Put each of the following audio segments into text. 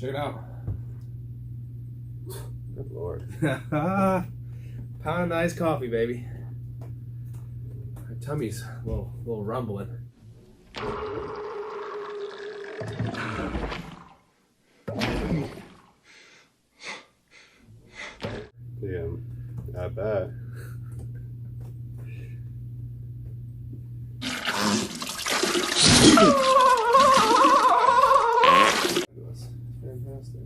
Check it out. Good Lord. Pound of nice coffee, baby. My tummy's a little rumbling. Yeah, I bet. Fantastic.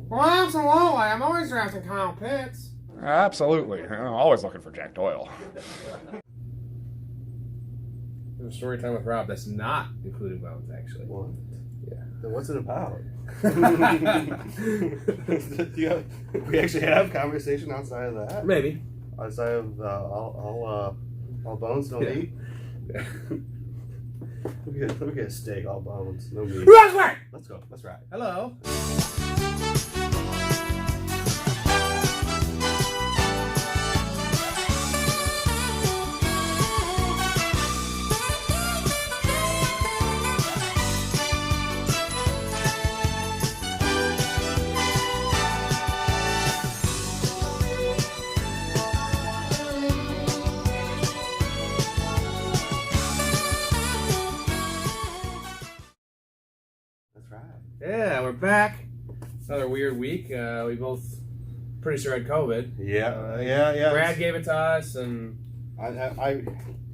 Well, absolutely. I'm always drafting Kyle Pitts. Absolutely. Always looking for Jack Doyle. There's a story time with Rob that's not including bones, actually. What? Yeah. Then what's it about? We actually have conversation outside of that? Maybe. Outside of all bones, no meat? Yeah. Let me get a steak, all bones, no meat. Right. Let's go. Let's ride. Hello. Yeah, we're back. Another weird week. We both pretty sure had COVID. Yeah. Brad gave it to us, and I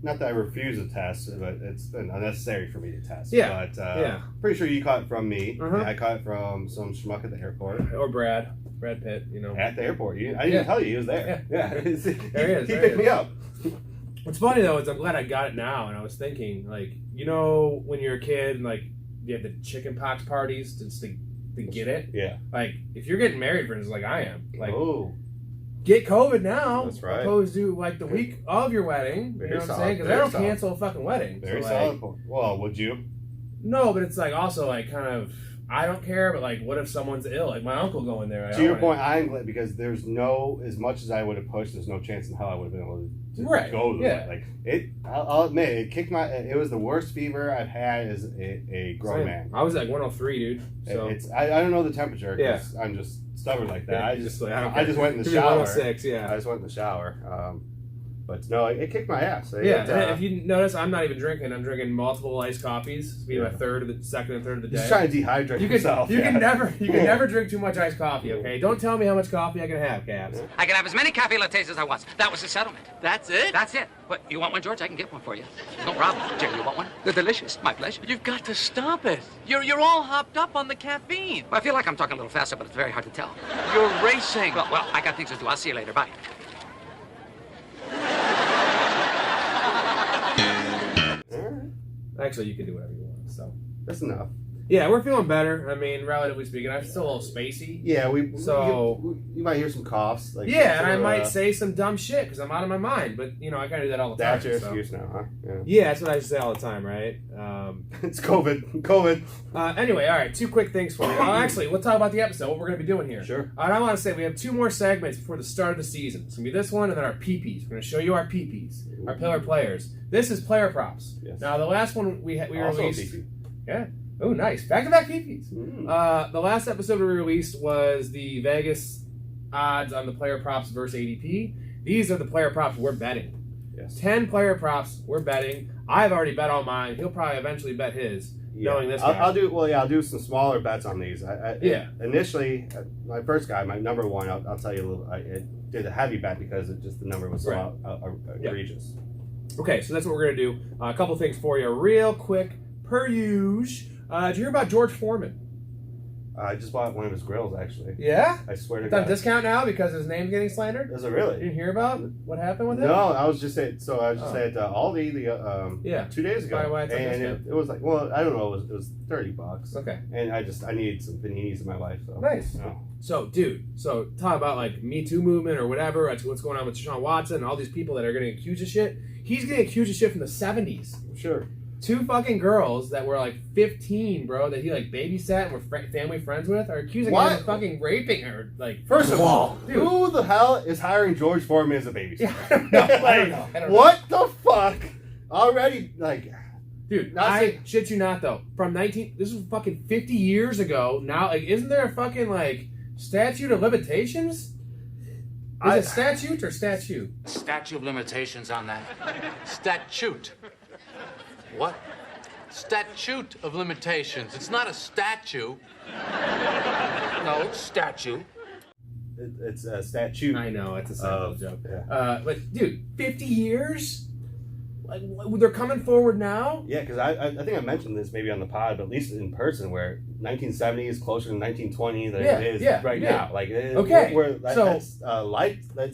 not that I refuse a test, but it's been unnecessary for me to test. Yeah. But pretty sure you caught it from me. Uh-huh. I caught it from some schmuck at the airport. or Brad Pitt, you know. At the airport. I didn't even tell you he was there. Yeah. There he is. He picked me up. What's funny though is I'm glad I got it now, and I was thinking, like, you know, when you're a kid and like you have the chicken pox parties just to get it. Yeah. Like, if you're getting married, for instance, like I am, like, get COVID now. That's right. Opposed to like the week of your wedding. Very You know what I'm solid, saying? Because I very don't solid. cancel a fucking wedding. Very so, solid like, point. Well, would you? No, but it's like also like kind of, I don't care, but like, what if someo's ill? Like my uncle going there. To your point, I'm glad because there's no, as much as I would have pushed, there's no chance in hell I would have been able to go to it. Like I'll admit, it was the worst fever I've had as a grown man. I was like 103, dude. So I don't know the temperature. Yeah. I'm just stubborn like that. Yeah, I just I went in the Could be shower. 106, yeah. I just went in the shower. But no, it kicked my ass. Yeah, if you notice, I'm not even drinking. I'm drinking multiple iced coffees. It's being my second and third of the day. Just trying to dehydrate yourself. You can never drink too much iced coffee, okay? Don't tell me how much coffee I can have, Cabs. I can have as many cafe lattes as I want. That was the settlement. That's it? That's it. What, you want one, George? I can get one for you. No problem. Jerry, you want one? They're delicious. My pleasure. You've got to stop it. You're all hopped up on the caffeine. I feel like I'm talking a little faster, but it's very hard to tell. You're racing. Well, I got things to do. I'll see you later. Bye. Actually, you can do whatever you want, so. That's enough. Yeah, we're feeling better. I mean, relatively speaking. I'm still a little spacey. Yeah, So- you might hear some coughs. Like Yeah, and I might say some dumb shit because I'm out of my mind. But, you know, I kind of do that all the time. That's your so. excuse now, huh? Yeah, that's what I say all the time, right? It's COVID. Anyway, all right, two quick things for you. Actually, we'll talk about the episode, what we're going to be doing here. Sure. And I want to say we have two more segments before the start of the season. It's going to be this one and then our PPs. We're going to show you our PPs, our pillar players. This is player props. Yes. Now, the last one we Also released... PP. Yeah. Oh, nice. Back-to-back PPs. Mm. The last episode we released was the Vegas odds on the player props versus ADP. These are the player props we're betting. Yes. 10 player props we're betting. I've already bet all mine. He'll probably eventually bet his, knowing this guy. I'll do some smaller bets on these. Initially, my first guy, my number one, I'll tell you a little. I did a heavy bet because the number was so egregious. Okay, so that's what we're going to do. A couple things for you real quick, per usual. Did you hear about George Foreman? I just bought one of his grills, actually. Yeah? I swear to It's on God. discount now because his name's getting slandered? Is it really? You didn't hear about what happened with it? No, I was just at Aldi 2 days ago, Why it's on and discount? it was like, well, I don't know, it was $30. Okay. And I needed some paninis in my life. So. Nice. No. So, dude, talk about like Me Too movement or whatever. That's what's going on with Deshaun Watson and all these people that are getting accused of shit. He's getting accused of shit from the 70s. Sure. Two fucking girls that were like 15, bro, that he like babysat and were family friends with are accusing him of fucking raping her. Like, First of all, dude. who the hell is hiring George Foreman as a babysitter? Yeah, I don't know. What the fuck? Already, like, Dude, I shit you not though. This was fucking 50 years ago. Now, like, isn't there a fucking like statute of limitations? Is it statute or statue? Statute of limitations on that. Statute. What? Statute of limitations. It's not a statue. No, statue. It's a statute. I know, it's a simple joke. Yeah. But, dude, 50 years? Like, they're coming forward now? Yeah, because I think I mentioned this maybe on the pod, but at least in person, where 1970 is closer to 1920 than it is right now. Like, that's a lifetime.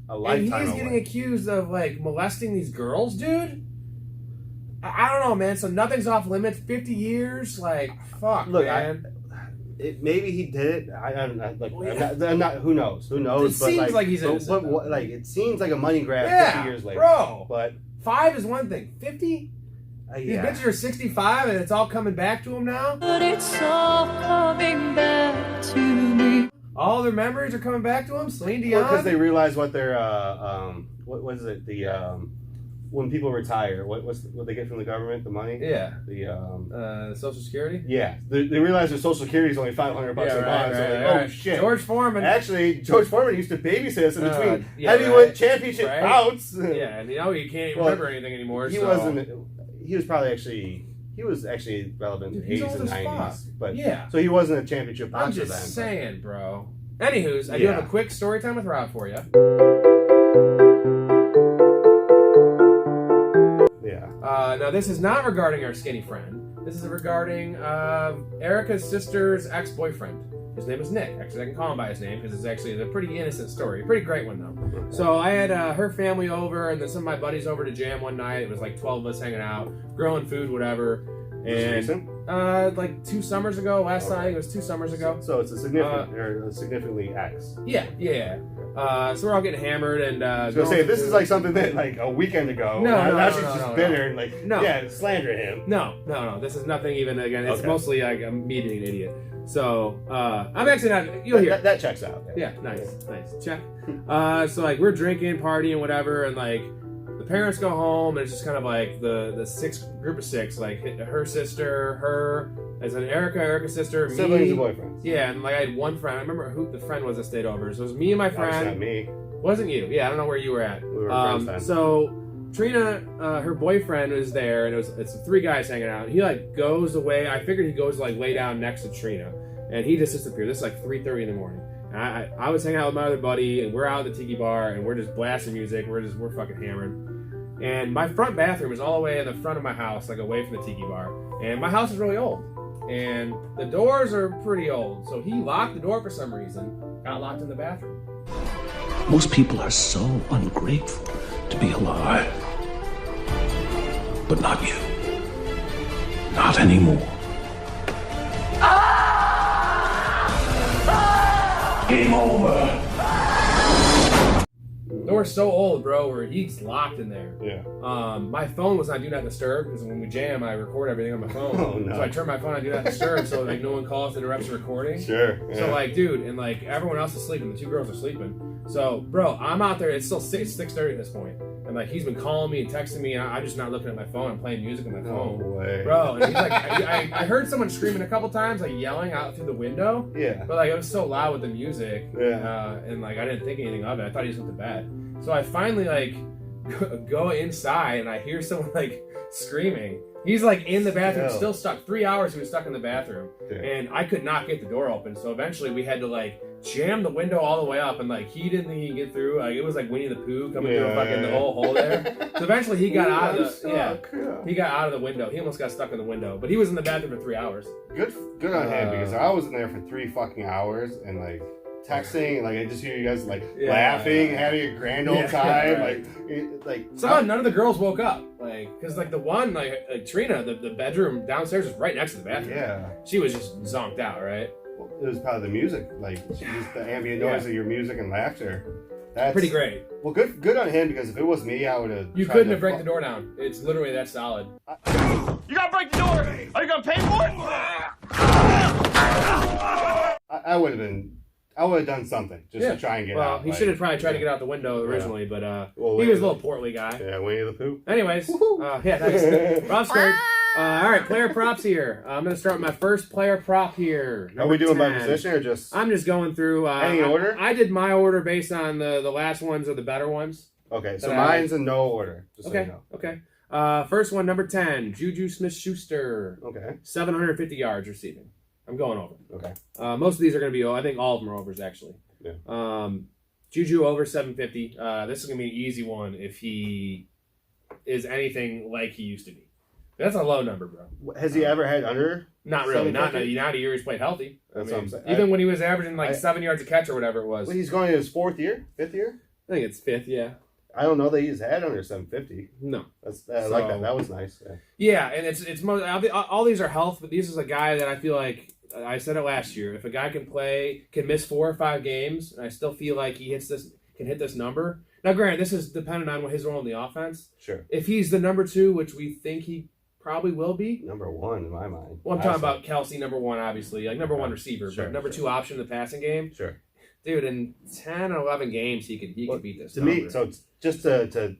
And he's getting accused of like molesting these girls, dude. I don't know, man. So nothing's off limits. 50 years, like, fuck, look, man. Maybe he did it. I'm not. Who knows? Who knows? It seems like he's innocent. But like, it seems like a money grab. 50 years later, bro. But 5 is one thing. 50. These bitches are 65, and it's all coming back to him now. But it's all coming back to me. All their memories are coming back to him. Celine Dion. Because they realize what their what is it? When people retire, what they get from the government? The money? Yeah. The Social Security? Yeah. They realize their Social Security is only $500 a month. Oh, shit. George Foreman. Actually, George Foreman used to babysit us in between heavyweight championship bouts. Yeah, and you can't even remember anything anymore. He was actually relevant in the 80s and 90s. But yeah. So he wasn't a championship boxer then. I'm just saying, bro. Anywho's, I do have a quick story time with Rob for you. Now, this is not regarding our skinny friend. This is regarding Erica's sister's ex-boyfriend. His name is Nick. Actually, I can call him by his name because it's actually a pretty innocent story. A pretty great one, though. So I had her family over and then some of my buddies over to jam one night. It was like 12 of us hanging out, grilling food, whatever. And like 2 summers ago, last time it was 2 summers ago. So it's a significantly ex. Yeah. So we're all getting hammered and. So say this is like something that like a weekend ago. No, she's just bitter and like slander him. No. This is nothing even. Again, it's mostly like I'm me being an idiot. So I'm actually not. You'll hear that checks out. Yeah, nice. Check. So like we're drinking, partying, whatever, and like. The parents go home, and it's just kind of like the group of 6, like her sister, her, as an Erica's sister, me. Siblings and boyfriends. Yeah, and like I had one friend. I remember who the friend was that stayed over. So it was me and my friend. That's not me. Wasn't you? Yeah, I don't know where you were at. We were friends then. So Trina, her boyfriend was there, and it's 3 guys hanging out. He like goes away. I figured he goes like lay down next to Trina, and he just disappeared. This is like 3:30 in the morning. I was hanging out with my other buddy, and we're out at the tiki bar, and we're just blasting music. We're fucking hammered. And my front bathroom is all the way in the front of my house, like away from the tiki bar. And my house is really old. And the doors are pretty old. So he locked the door for some reason, got locked in the bathroom. Most people are so ungrateful to be alive. But not you. Not anymore. Game over. The door's so old, bro, where he's locked in there. Yeah. My phone was on Do Not Disturb because when we jam, I record everything on my phone. Oh, no. So I turn my phone on Do Not Disturb so like no one calls and interrupts the recording. Sure. Yeah. So like, dude, and like everyone else is sleeping. The 2 girls are sleeping. So, bro, I'm out there. It's still 6:30 at this point. And like he's been calling me and texting me, and I'm just not looking at my phone. I'm playing music on my phone. No way. Bro, and he's like, I heard someone screaming a couple times, like yelling out through the window. Yeah. But like it was so loud with the music. Yeah. And like I didn't think anything of it. I thought he just went to bed. So I finally like go inside and I hear someone like screaming. He's like in the bathroom, still stuck. 3 hours he was stuck in the bathroom. Damn. And I could not get the door open. So eventually we had to like jam the window all the way up and like he didn't even get through. Like it was like Winnie the Pooh coming through fucking the whole hole there. So eventually he got out of the he got out of the window. He almost got stuck in the window. But he was in the bathroom for 3 hours. Good on him because I was in there for 3 fucking hours and like texting and like I just hear you guys like laughing, having a grand old time. Right. Like somehow none of the girls woke up. Like because like the one like Trina, the bedroom downstairs was right next to the bathroom. Yeah. She was just zonked out, right? Well, it was probably the music, like just the ambient noise of your music and laughter. That's pretty great. Well, good on him because if it was me, I would have. You couldn't have break the door down. It's literally that solid. You gotta break the door. Are you gonna pay for it? I would have been. I would have done something just to try and get out. Well, he should have probably tried to get out the window originally, but he was a little portly guy. Yeah, Winnie the Pooh. Anyways, thanks. Rob start. All right, player props here. I'm going to start with my first player prop here. Are we doing 10. by position or just? I'm just going through. Any order? I did my order based on the last ones are the better ones. Okay, so mine's in no order. Just okay, so you know. okay. First one, number 10, Juju Smith-Schuster. Okay. 750 yards receiving. I'm going over. Okay. Most of these are going to be, I think all of them are overs, actually. Yeah. Juju over 750. This is going to be an easy one if he is anything like he used to be. That's a low number, bro. Has he ever had under? Not really. Not a year he's played healthy. That's what I'm saying. Even when he was averaging 7 yards a catch or whatever it was. Well, he's going in his 4th year? 5th year? I think it's 5th, yeah. I don't know that he's had under 750. No. I like that. That was nice. Yeah, and it's most, all these are health, but this is a guy that I feel like, I said it last year, if a guy can miss 4 or 5 games, and I still feel like he can hit this number. Now, granted, this is dependent on his role in the offense. Sure. If he's the number 2, which we think he probably will be. Number 1 in my mind. Well, I'm talking about Kelsey, number 1, obviously. Like, number 1 receiver, but number 2 option in the passing game. Sure. Dude, in 10 or 11 games, he could beat this to number. me, so just to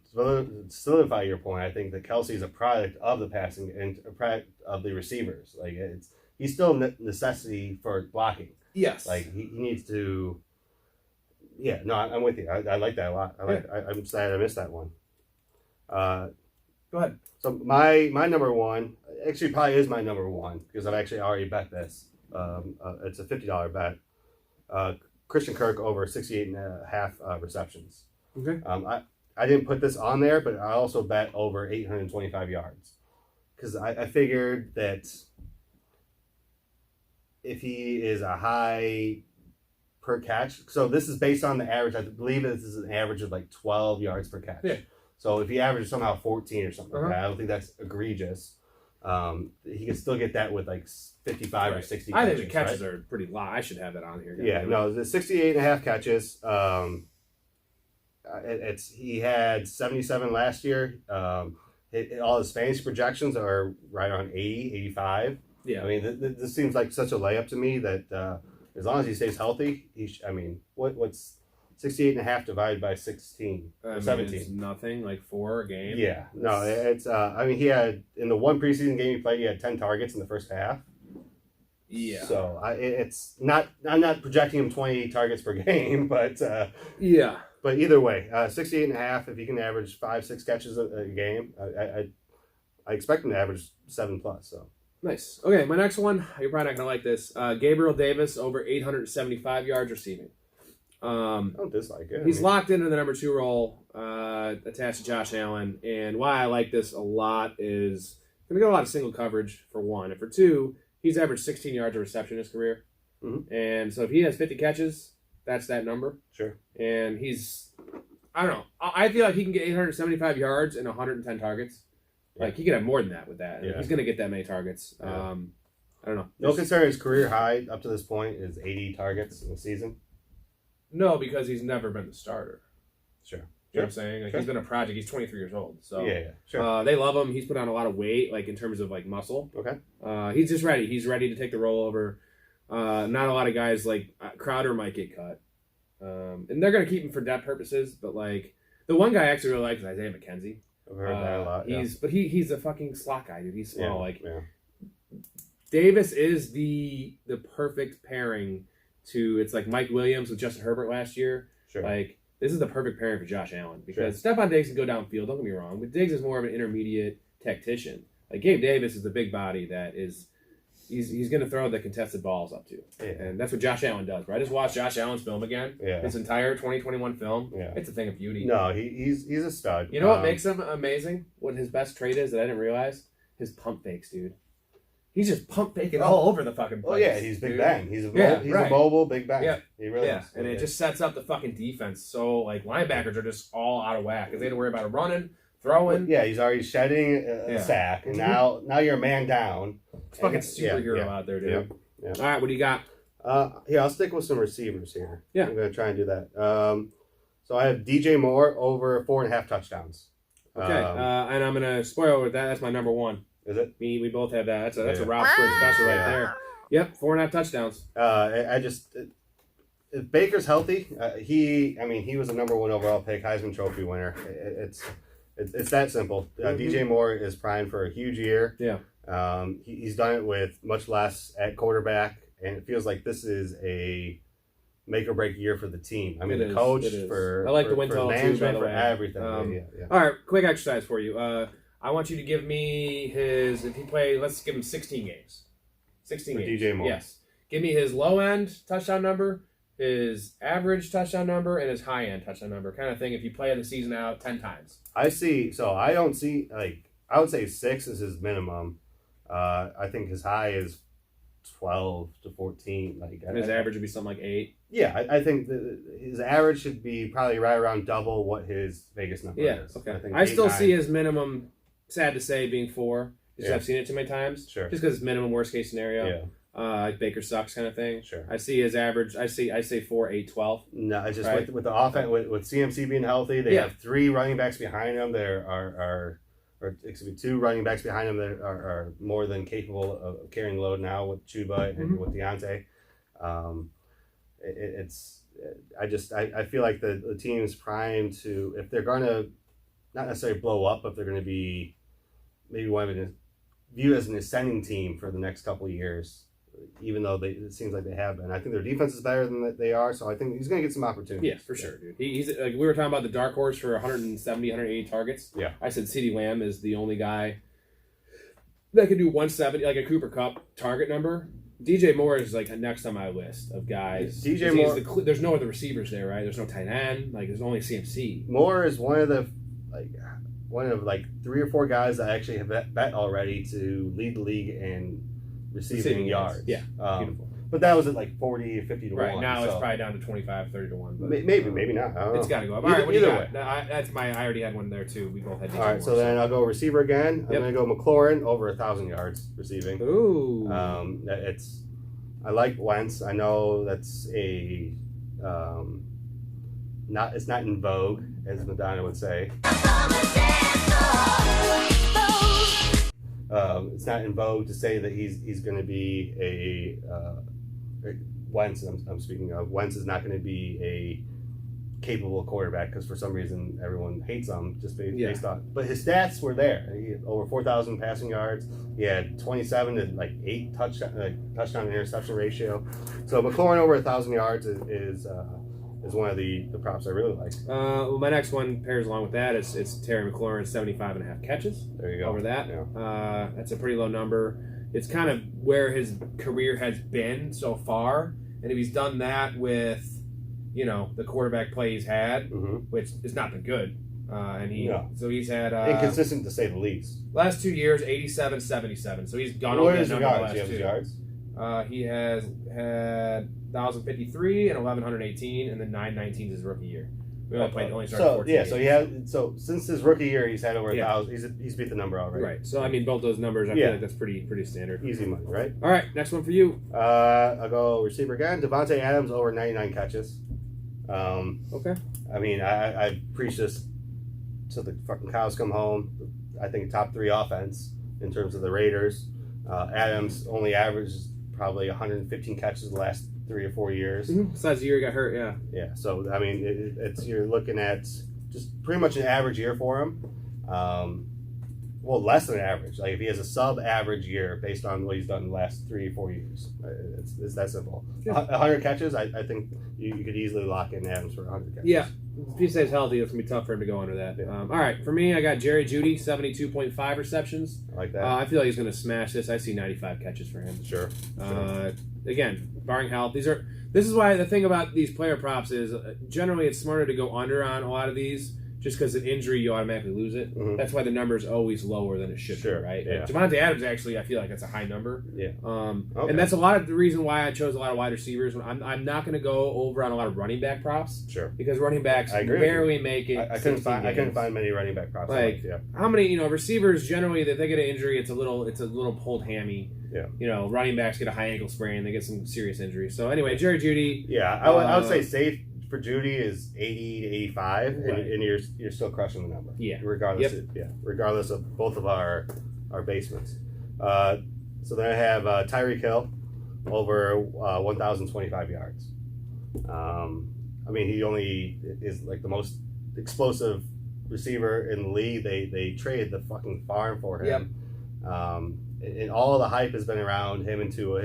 solidify your point, I think that Kelsey is a product of the passing and a product of the receivers. Like, he's still a necessity for blocking. Yes. Like, he needs to... Yeah, no, I'm with you. I like that a lot. I'm sad I missed that one. Go ahead. So my number 1 actually probably is my number 1 because I've actually already bet this. It's a $50 bet. Christian Kirk over 68.5 receptions. Okay. I didn't put this on there, but I also bet over 825 yards because I figured that if he is a high per catch, so this is based on the average. I believe this is an average of 12 yards per catch. Yeah. So if he averages somehow 14 or something, like that, I don't think that's egregious. He can still get that with 55 or 60 catches. I think the catches are pretty low. I should have that on here. Yeah, no, the 68.5 catches. He had 77 last year. All his fantasy projections are right around 80, 85. Yeah. I mean, this seems like such a layup to me that as long as he stays healthy, what's 68.5 divided by 16 or 17? It's nothing, 4 a game. Yeah, no, it's. He had in the one preseason game he played, he had 10 targets in the first half. Yeah. So it's not. I'm not projecting him 20 targets per game, but yeah. But either way, 68.5. If he can average 5-6 catches a game, I expect him to average 7+. So. Nice. Okay, my next one, you're probably not going to like this. Gabriel Davis over 875 yards receiving. I don't dislike it. He's locked into the number 2 role attached to Josh Allen. And why I like this a lot is going to get a lot of single coverage, for 1. And for 2, he's averaged 16 yards a reception in his career. Mm-hmm. And so if he has 50 catches, that's that number. Sure. And I don't know. I feel like he can get 875 yards and 110 targets. Like, he could have more than that with that. Yeah. He's going to get that many targets. Yeah. I don't know. No concern, his career high up to this point is 80 targets in a season. No, because he's never been the starter. Sure. You know what I'm saying? He's been a project. He's 23 years old. So yeah. Sure. They love him. He's put on a lot of weight, in terms of muscle. Okay. He's just ready. He's ready to take the role over. Not a lot of guys Crowder might get cut. And they're going to keep him for depth purposes. But the one guy I actually really like is Isaiah McKenzie. I've heard that a lot. He's a fucking slot guy, dude. He's small. Davis is the perfect pairing to. It's like Mike Williams with Justin Herbert last year. Sure. This is the perfect pairing for Josh Allen because Stephon Diggs can go downfield. Don't get me wrong, but Diggs is more of an intermediate tactician. Gabe Davis is the big body that is. He's going to throw the contested balls up to. Yeah. And that's what Josh Allen does. Right? I just watched Josh Allen's film again. Yeah. His entire 2021 film. Yeah. It's a thing of beauty. No, he's a stud. You know what makes him amazing? What his best trait is that I didn't realize? His pump fakes, dude. He's just pump faking all over the fucking place. Oh, yeah. He's Big Ben. He's a mobile Big Ben. Yeah. He really is. And it just sets up the fucking defense. So, linebackers are just all out of whack because they had to worry about him running, throwing. Yeah, he's already shedding a sack. And now you're a man down. It's fucking superhero out there, dude. Yeah. All right, what do you got? I'll stick with some receivers here. Yeah. I'm going to try and do that. So I have DJ Moore over 4.5 touchdowns. Okay, and I'm going to spoil with that. That's my number 1. Is it? We both have that. That's a Rob Square special right there. Yep, 4.5 touchdowns. if Baker's healthy, he was a number 1 overall pick, Heisman Trophy winner. It's that simple. DJ Moore is primed for a huge year. Yeah. He's done it with much less at quarterback, and it feels like this is a make or break year for the team. I mean, the coach for I like the win total too, by the way. Everything. All right, quick exercise for you. I want you to give me his. If he play, let's give him 16 games. 16 for games. DJ Moore. Yes. Give me his low end touchdown number, his average touchdown number, and his high end touchdown number. Kind of thing. If you play the season out 10 times. I see. So I don't see I would say 6 is his minimum. I think his high is 12 to 14. And his average would be something like 8. Yeah, I think his average should be probably right around double what his Vegas number is. Okay. I still see his minimum, sad to say, being 4. Because I've seen it too many times. Sure. Just because it's minimum worst case scenario. Yeah. Like Baker sucks kind of thing. Sure. I see his average. I say 4, 8, 12. No, it's just right? with the offense, with CMC being healthy, they have 3 running backs behind him. There or excuse me, 2 running backs behind him that are more than capable of carrying the load now with Chuba and with Deontay. I feel like the team's primed to, if they're going to not necessarily blow up, but they're going to be maybe one of the viewed as an ascending team for the next couple of years, even though it seems like they have been. I think their defense is better than they are, so I think he's going to get some opportunities. Yeah, for sure, dude. He's like, we were talking about the dark horse for 170, 180 targets. Yeah. I said CeeDee Lamb is the only guy that can do 170, like a Cooper Kupp target number. DJ Moore is like next on my list of guys. DJ Moore, there's no other receivers there, right? There's no tight end. Like, there's only CMC. Moore is one of 3 or 4 guys that actually have bet already to lead the league in receiving yards. Yeah, beautiful. But that was at like 40, 50 to 1. Right, now it's probably down to 25, 30 to 1. But, maybe not. I don't know. It's got to go up. Either way. I already had one there too. We both had DJ All right, Moore, so then I'll go receiver again. I'm Yep. going to go McLaurin over 1,000 yards receiving. Ooh. I like Wentz. I know that's it's not in vogue, as Madonna would say. It's not in vogue to say that he's going to be Wentz. I'm speaking of Wentz is not going to be a capable quarterback because for some reason everyone hates him just based on. But his stats were there. He had over 4,000 passing yards. He had 27 to 8 touchdown to interception ratio. So McLaurin over 1,000 yards is one of the props I really like. Well, my next one pairs along with that. It's Terry McLaurin, 75.5 catches. There you go. Over that. Yeah. That's a pretty low number. It's kind of where his career has been so far. And if he's done that with, the quarterback play he's had, which has not been good. So he's had inconsistent to say the least. Last 2 years, 87, 77. So he's gone What over is that the number yards? the last Do you 2. have his yards? He has had 1,053 and 1,118, and then 919 his rookie year. We only started 14 games. So since his rookie year, he's had over 1,000. He's beat the number already. Right. So both those numbers, I feel like that's pretty standard. Easy money, right? All right, next one for you. I'll go receiver again. Devontae Adams over 99 catches. Okay. I preach this till the fucking cows come home. I think top 3 offense in terms of the Raiders. Adams only averages probably 115 catches the last 3 or 4 years. Besides the year he got hurt, yeah. Yeah, so you're looking at just pretty much an average year for him. Less than average. Like if he has a sub-average year based on what he's done in the last 3 or 4 years, it's that simple. 100 catches, I think you could easily lock in Adams for 100 catches. Yeah, if he stays healthy, it's gonna be tough for him to go under that. Yeah. All right, for me, I got Jerry Jeudy, 72.5 receptions. I like that. I feel like he's gonna smash this. I see 95 catches for him. Sure. Again, barring health, this is why the thing about these player props is generally it's smarter to go under on a lot of these. Just because of injury, you automatically lose it. That's why the number is always lower than it should be, right? Yeah. Devontae Adams, actually, I feel like that's a high number. Yeah. Okay. And that's a lot of the reason why I chose a lot of wide receivers. I'm not going to go over on a lot of running back props. Sure. Because running backs barely make it. I couldn't find many running back props. How many receivers generally that they get an injury, it's a little pulled hammy. Yeah. Running backs get a high ankle sprain, they get some serious injuries. So anyway, Jerry Jeudy. Yeah, I would say safe for Jeudy is 80 to 85, right. and you're still crushing the number. Yeah. Regardless of both of our basements. So then I have Tyreek Hill over 1,025 yards. I mean, he only is like the most explosive receiver in the league. They traded the fucking farm for him. Yep. And all the hype has been around him and Tua.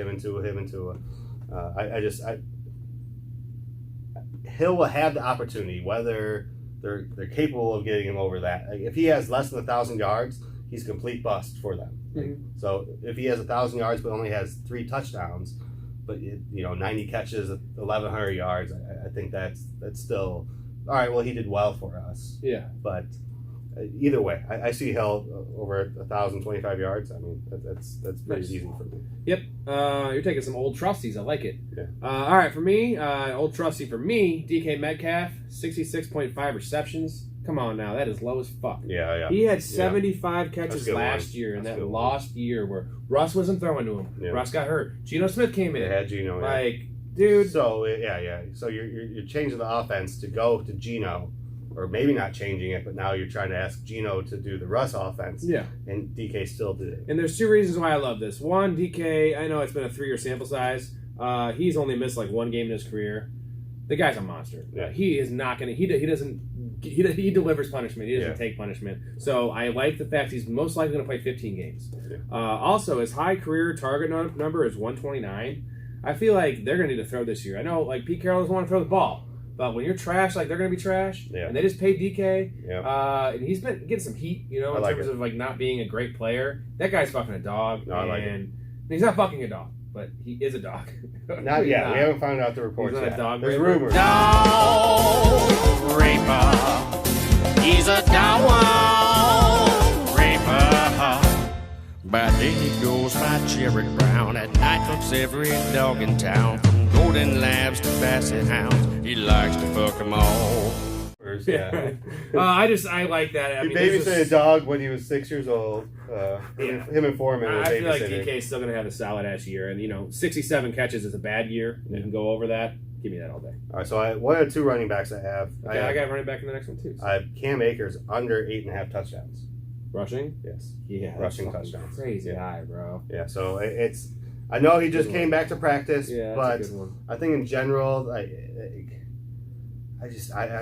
Hill will have the opportunity, whether they're capable of getting him over that. Like, if he has less than 1,000 yards, he's a complete bust for them. Mm-hmm. So if he has 1,000 yards but only has 3 touchdowns, but 90 catches, 1,100 yards, I think that's still all right. Well, he did well for us. Yeah. But either way, I see Hill over 1,025 yards. I mean, that's pretty easy for me. Yep. You're taking some old trustees. I like it. Yeah. All right, for me, old trustee for me, DK Metcalf, 66.5 receptions. Come on now, that is low as fuck. Yeah. He had 75 catches last year in that lost year where Russ wasn't throwing to him. Yeah. Russ got hurt. Geno Smith came in. They had Geno. Dude. So yeah. So you're changing the offense to go to Geno. Or maybe not changing it, but now you're trying to ask Geno to do the Russ offense. Yeah. And DK still did it. And there's 2 reasons why I love this. One, DK, I know it's been a 3-year sample size. He's only missed like 1 game in his career. The guy's a monster. Yeah. He is not going to... He delivers punishment. He doesn't take punishment. So I like the fact he's most likely going to play 15 games. Yeah. Also, his high career target number is 129. I feel like they're going to need to throw this year. I know like Pete Carroll doesn't want to throw the ball. But when you're trash, like they're going to be trash, and they just paid DK, and he's been getting some heat, in terms of like not being a great player. That guy's fucking a dog, and he's not fucking a dog, but he is a dog. Not yet. We haven't found out the reports yet. A dog There's rumors. Dog raper. He's a dog raper. By day he goes by Cherry Brown. At night looks every dog in town. From golden labs to basset hounds. He likes to fuck them all. Yeah. I like that. He babysat a dog when he was 6 years old. Him and Foreman were babysitting. I feel like DK's still going to have a solid ass year. And, 67 catches is a bad year. You can go over that. Give me that all day. All right, so one of the 2 running backs I have. Okay, I got running back in the next one, too. I have Cam Akers under 8.5 touchdowns. Rushing? Yes. Yeah. Rushing touchdowns. Crazy high, bro. Yeah, so it's... I know he just came back to practice, but a good one. I think in general, I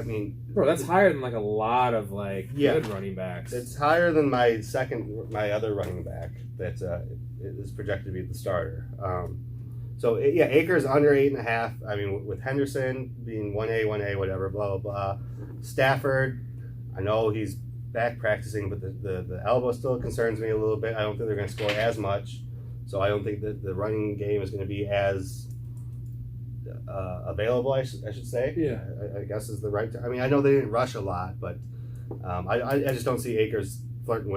mean... Bro, that's higher than like a lot of good running backs. It's higher than my other running back that is projected to be the starter. Akers under 8.5. I mean, with Henderson being 1A, whatever, blah, blah, blah. Stafford, I know he's back practicing, but the elbow still concerns me a little bit. I don't think they're going to score as much. So I don't think that the running game is going to be as available, I should say. Yeah. I guess is the right term. I mean, I know they didn't rush a lot, but I just don't see Akers flirting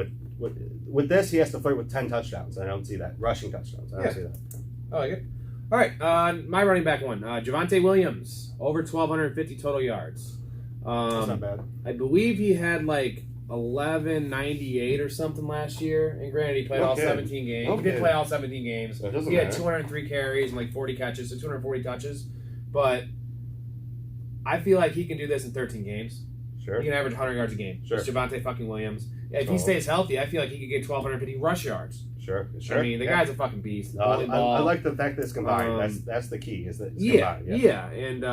with this. He has to flirt with 10 touchdowns. I don't see that. Rushing touchdowns. I don't see that. Oh, I get it. All right, my running back one. Javonte Williams, over 1,250 total yards. That's not bad. I believe he had 1198 or something last year. And granted, he played all 17 games. He did play all 17 games. He had 203 carries and 40 catches, so 240 touches. But I feel like he can do this in 13 games. Sure. He can average 100 yards a game. Sure. It's Javonte fucking Williams. If he stays healthy, I feel like he could get 1,250 rush yards. Sure. I mean, the guy's a fucking beast. I like the fact that it's combined. That's the key. Is that it's combined. Yeah. And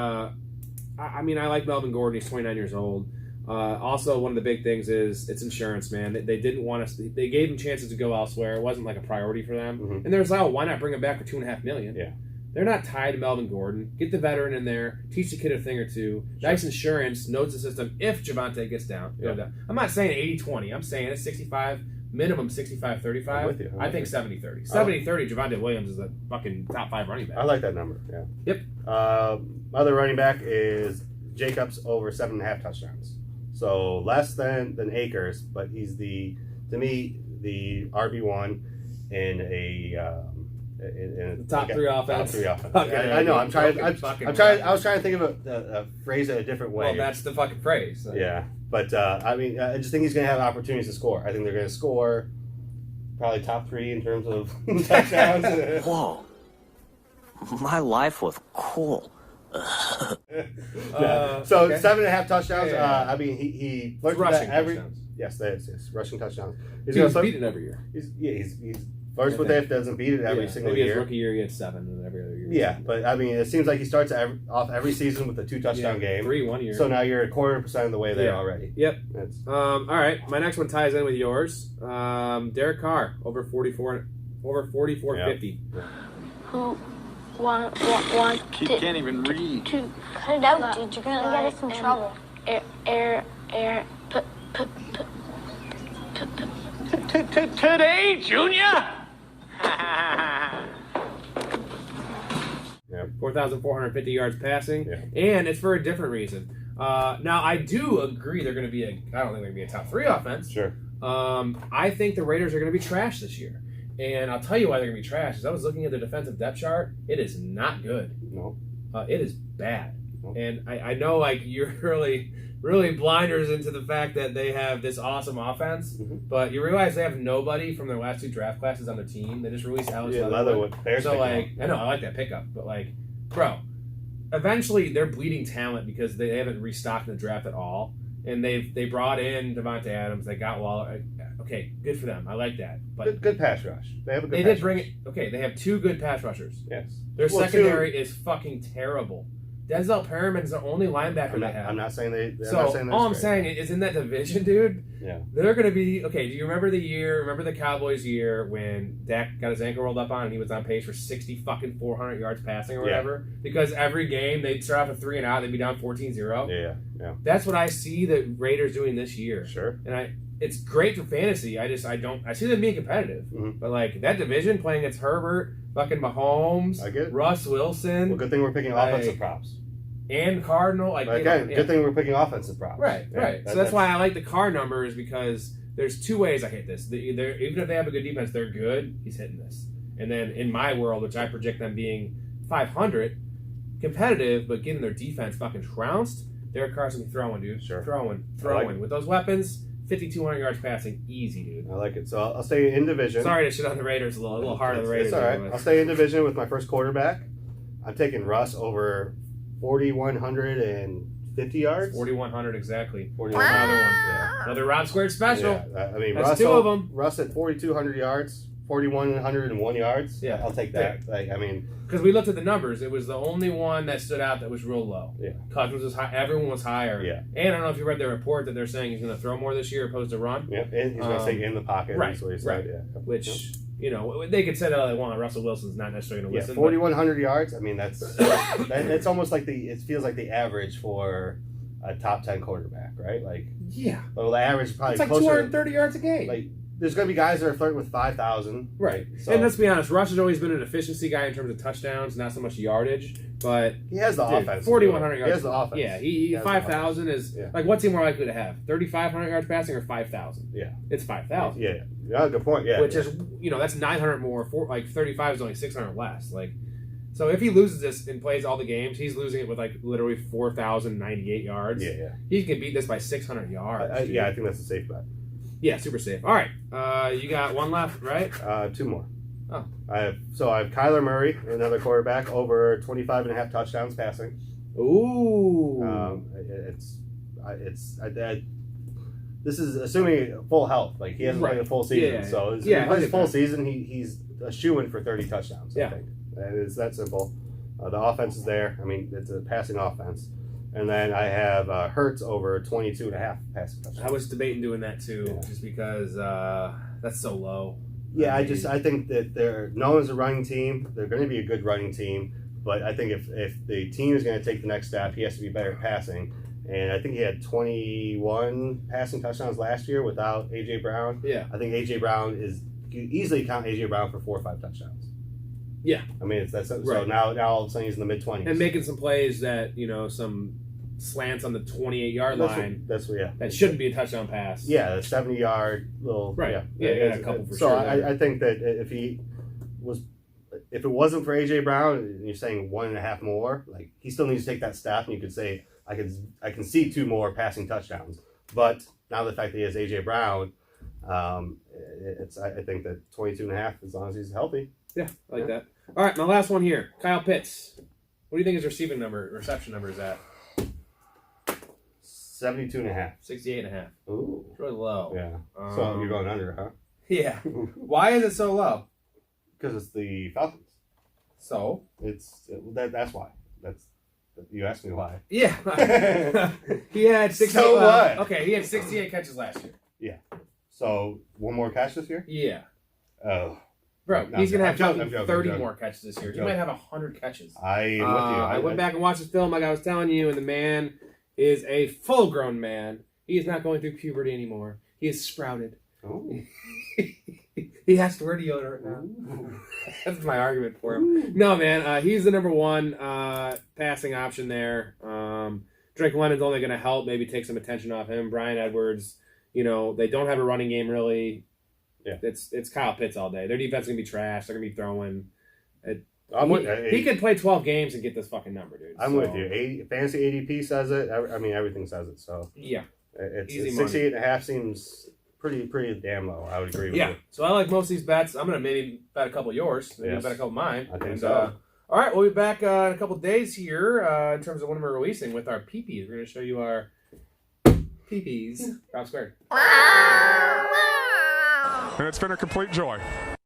I mean, I like Melvin Gordon. He's 29 years old. Also, one of the big things is it's insurance, man. They didn't want us. They gave him chances to go elsewhere. It wasn't like a priority for them. Mm-hmm. And there's why not bring him back for $2.5 million? Yeah. They're not tied to Melvin Gordon. Get the veteran in there. Teach the kid a thing or two. Sure. Nice insurance. Knows the system. If Javonte gets down, I'm not saying 80-20. I'm saying it's 65. Minimum 65-35. I'm with you. I think 70-30. 70-30, Javonte Williams is a fucking top 5 running back. I like that number, yeah. Yep. Other running back is Jacobs over 7.5 touchdowns. So less than Akers, but he's to me, the RB1 in a top 3 offense. Top 3 offense. Okay, I know. I was trying to think of a phrase in a different way. Well, that's the fucking phrase. So. Yeah. But, I mean, I just think he's going to have opportunities to score. I think they're going to score probably top 3 in terms of touchdowns. Whoa. My life was cool. So 7.5 touchdowns. Yeah. I mean, he flirts with that every... Touchdowns. Yes, that is. Rushing touchdowns. He's beat it every year. He's flirts with it, doesn't beat it every single maybe year. His rookie year, he had 7, and every other year. Yeah, but I mean, it seems like he starts off every season with a 2-touchdown game. 3 1 year. So now you're a 0.25% of the way there already. Yep. All right, my next one ties in with yours. Derek Carr over 44.50. Who want He can't even read. to cut it out, dude? You're gonna get us in trouble. Today, Junior? 4,450 yards passing, and it's for a different reason. Now, I do agree they're going to be I don't think they're going to be a top 3 offense. Sure. I think the Raiders are going to be trash this year. And I'll tell you why they're going to be trash. Is I was looking at the defensive depth chart. It is not good. No. It is bad. No. And I know like you're really blinders into the fact that they have this awesome offense, but you realize they have nobody from their last 2 draft classes on the team. They just released Alex Leatherwood. So like, I know I like that pickup, but like, bro, eventually they're bleeding talent because they haven't restocked in the draft at all, and they brought in Devontae Adams. They got Waller. Okay, good for them. I like that. But good pass rush. They have a good. They pass did bring rush. it. Okay, they have 2 good pass rushers. Yes. Their secondary is fucking terrible. Denzel Perriman's the only linebacker they have. I'm not saying they. All I'm saying is in that division, dude. Yeah. They're going to be okay. Do you remember the Cowboys year when Dak got his ankle rolled up on and he was on pace for 400 yards passing or whatever? Because every game they'd start off with 3 and out, they'd be down 14-0. Yeah. That's what I see the Raiders doing this year. Sure. And it's great for fantasy. I see them being competitive. Mm-hmm. But like that division playing against Herbert, fucking Mahomes, I get it. Russ Wilson. Well, good thing we're picking offensive props. And Cardinal. Good thing we're picking offensive props. Right. So that's why I like the Carr numbers, because there's 2 ways I hit this. Even if they have a good defense, they're good. He's hitting this. And then in my world, which I project them being 500, competitive, but getting their defense fucking trounced, Derek Carr's gonna be throwing, dude. Sure. Throwing. Like With those weapons, 5,200 yards passing, easy, dude. I like it. So I'll stay in division. Sorry to shit on the Raiders a little hard on the Raiders. It's all right. I'll stay in division with my first quarterback. I'm taking Russ over 4,150 yards. 4,100 exactly. 4,100. Another one. Yeah. Another Round Squared special. Yeah. I mean, that's Russ 2 of them. Russ at 4,200 yards, 4,101 yards. Yeah, I'll take that. Yeah. Because we looked at the numbers, it was the only one that stood out that was real low. Yeah. Cousins was high. Everyone was higher. Yeah. And I don't know if you read the report that they're saying he's going to throw more this year opposed to run. Yeah. And he's going to stay in the pocket. Right. That's what he said. Right. Yeah. Which. You know, they could say that all they want. Russell Wilson's not necessarily going to listen. 4,100 yards. I mean, that's almost like it feels like the average for a top 10 quarterback, right? Like, well, the average is probably it's like closer 230 yards a game. Like, there's going to be guys that are flirting with 5,000. Right. So, and let's be honest, Russ has always been an efficiency guy in terms of touchdowns, not so much yardage. But he has the offense. 4,100 yards. He has the offense. Yeah, he 5,000 is like, what's he more likely to have? 3,500 yards passing or 5,000? Yeah, it's 5,000. Yeah, good point. Yeah, which is that's 900 more. 35 is only 600 less. Like, so if he loses this and plays all the games, he's losing it with like literally 4,098 yards. Yeah. He can beat this by 600 yards. I think that's a safe bet. Yeah, super safe. All right, you got one left, right? 2 more. Oh. I have Kyler Murray, another quarterback, over 25.5 touchdowns passing. Ooh. This is assuming full health. Like, he hasn't played a full season. Yeah. So if he plays a full season, he's a shoo-in for 30 touchdowns, I think. And it's that simple. The offense is there. I mean, it's a passing offense. And then I have Hurts over 22.5 passing touchdowns. I was debating doing that too, just because that's so low. Yeah, I think that they're known as a running team. They're going to be a good running team, but I think if the team is going to take the next step, he has to be better at passing. And I think he had 21 passing touchdowns last year without A.J. Brown. Yeah. I think A.J. Brown you easily count A.J. Brown for 4 or 5 touchdowns. Yeah. I mean, so now all of a sudden he's in the mid-20s. And making some plays that, some slants on the 28-yard line. That shouldn't be a touchdown pass. Yeah, a 70-yard little. Right. Yeah, a couple for sure. So I think that if it wasn't for A.J. Brown, and you're saying 1.5 more, like, he still needs to take that step, and you could say, I can see 2 more passing touchdowns. But now the fact that he has A.J. Brown, I think that 22.5, as long as he's healthy. Yeah, I like that. All right, my last one here. Kyle Pitts. What do you think his reception number is at? 72.5. 68.5. Ooh. It's really low. Yeah. So you're going under, huh? Yeah. Why is it so low? Because it's the Falcons. So that's why. You asked me why. Yeah. He had 68. So what? Okay, he had 68 catches last year. Yeah. So one more catch this year? Yeah. Oh. Bro, he's going to have I'm joking, 30 more catches this year. He might have 100 catches. I am with you. I went back and watched his film like I was telling you, and the man is a full-grown man. He is not going through puberty anymore. He is sprouted. Oh. He has to wear deodorant now. That's my argument for him. No, man, he's the number one passing option there. Drake London's only going to help, maybe take some attention off him. Bryan Edwards, they don't have a running game really. Yeah. It's Kyle Pitts all day. Their defense is going to be trash. They're going to be throwing. He could play 12 games and get this fucking number, dude. I'm with you. Fantasy ADP says it. I mean, everything says it. So yeah, it's 68.5 seems pretty damn low. I would agree with you. Yeah. So I like most of these bets. I'm going to maybe bet a couple of yours. Maybe bet a couple of mine. I think so. All right, we'll be back in a couple of days here in terms of when we're releasing with our peepees. We're going to show you our peepees. Rob Squared. And it's been a complete joy.